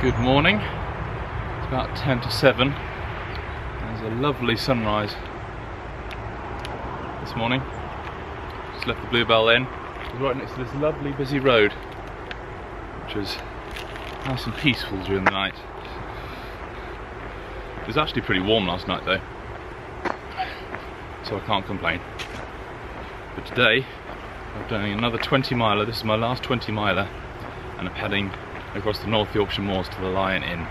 Good morning. It's about 10 to 7. There's a lovely sunrise this morning. Just left the Bluebell in. It's right next to this lovely busy road, which was nice and peaceful during the night. It was actually pretty warm last night though, so I can't complain. But today I'm doing another 20 miler. This is my last 20 miler, and I'm heading across the North Yorkshire moors to the Lion Inn.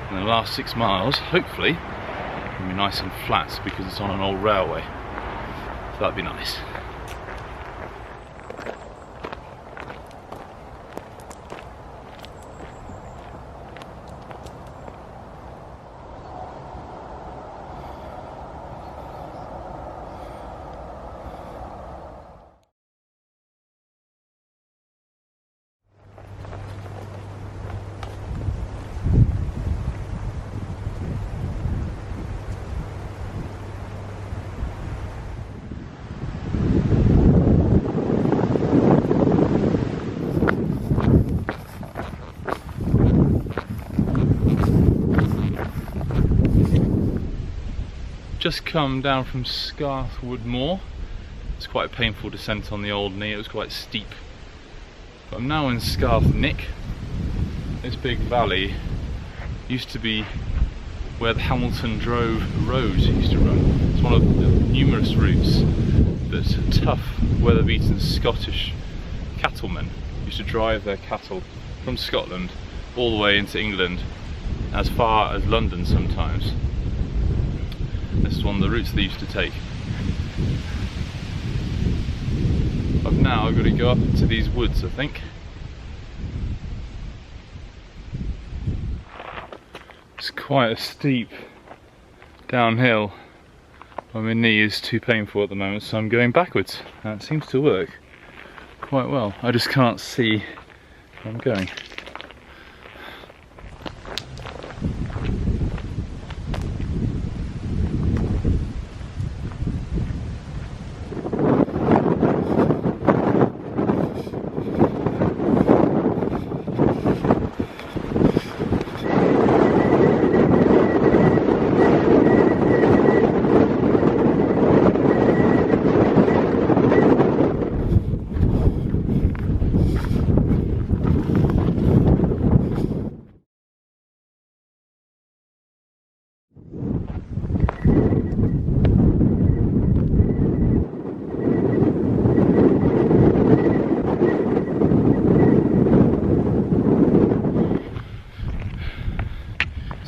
And the last 6 miles, hopefully, will be nice and flat because it's on an old railway. So that'd be nice. Just come down from Scarthwood Moor. It's quite a painful descent on the old knee, it was quite steep. But I'm now in Scarthnick. This big valley used to be where the Hamilton Drove Road used to run. It's one of the numerous routes that tough, weather-beaten Scottish cattlemen used to drive their cattle from Scotland all the way into England, as far as London sometimes. This is one of the routes they used to take. I've now got to go up into these woods, I think. It's quite a steep downhill, but my knee is too painful at the moment, so I'm going backwards. And it seems to work quite well. I just can't see where I'm going.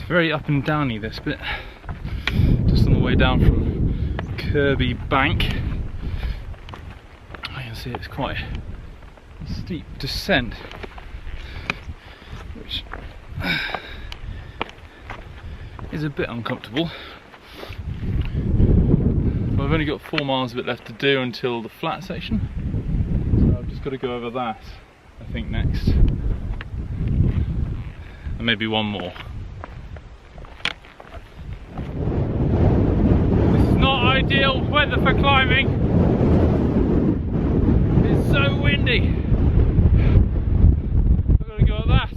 Very up and downy this bit, just on the way down from Kirby Bank. I can see it's quite a steep descent, which is a bit uncomfortable. But I've only got 4 miles of it left to do until the flat section, so I've just got to go over that, I think, next, and maybe one more. Ideal weather for climbing. It's so windy. I've got to go at that.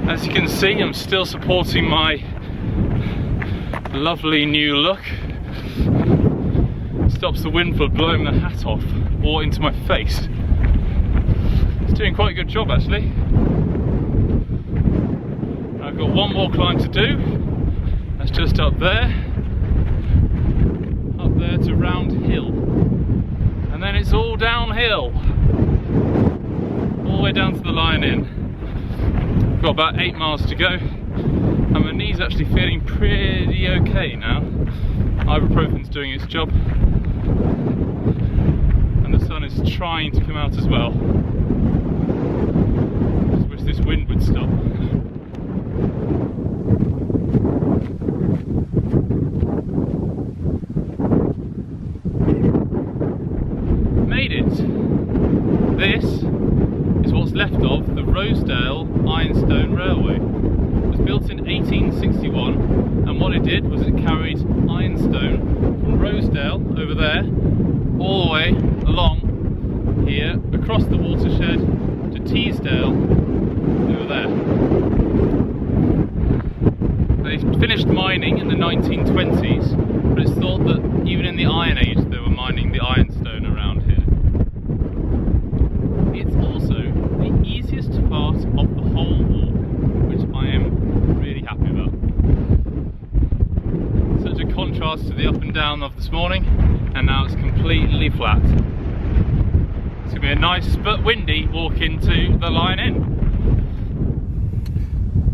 As you can see, I'm still supporting my lovely new look. Stops the wind from blowing the hat off or into my face. It's doing quite a good job actually. I've got one more climb to do. That's just up there to Round Hill, and then it's all downhill, all the way down to the Lion Inn. Got about 8 miles to go, and my knee's actually feeling pretty okay now. Ibuprofen's doing its job, and and the sun is trying to come out as well. Just wish this wind would stop. Made it! This is what's left of the Rosedale-Ironstone Railway. It was built in 1861, and what it did was it carried ironstone from Rosedale over there all the way along here across the watershed to Teesdale over there. They finished mining in the 1920s, but it's thought that even in the Iron Age they were mining the ironstone around here. It's also the easiest part of the whole walk, which I am really happy about. Such a contrast to the up and down of this morning, and now it's completely flat. It's going to be a nice but windy walk into the Lion Inn.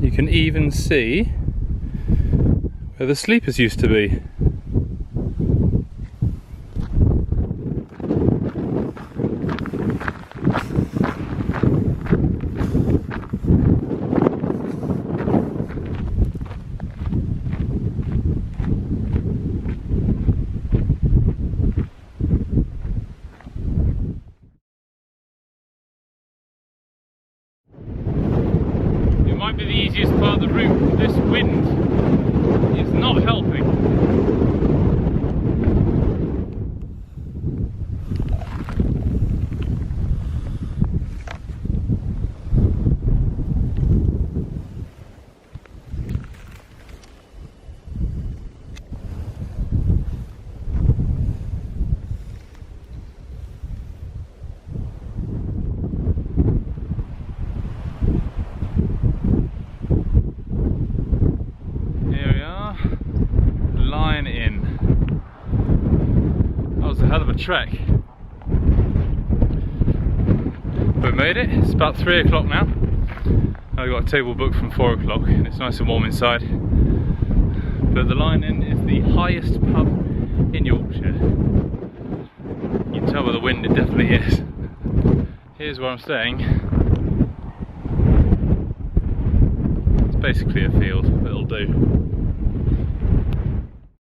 You can even see where the sleepers used to be. Might be the easiest part of the route. This wind is not helping. Trek. But we made it. It's about 3 o'clock now. I've got a table booked from 4 o'clock and it's nice and warm inside. But the Lion Inn is the highest pub in Yorkshire. You can tell by the wind it definitely is. Here's where I'm staying. It's basically a field, but it'll do.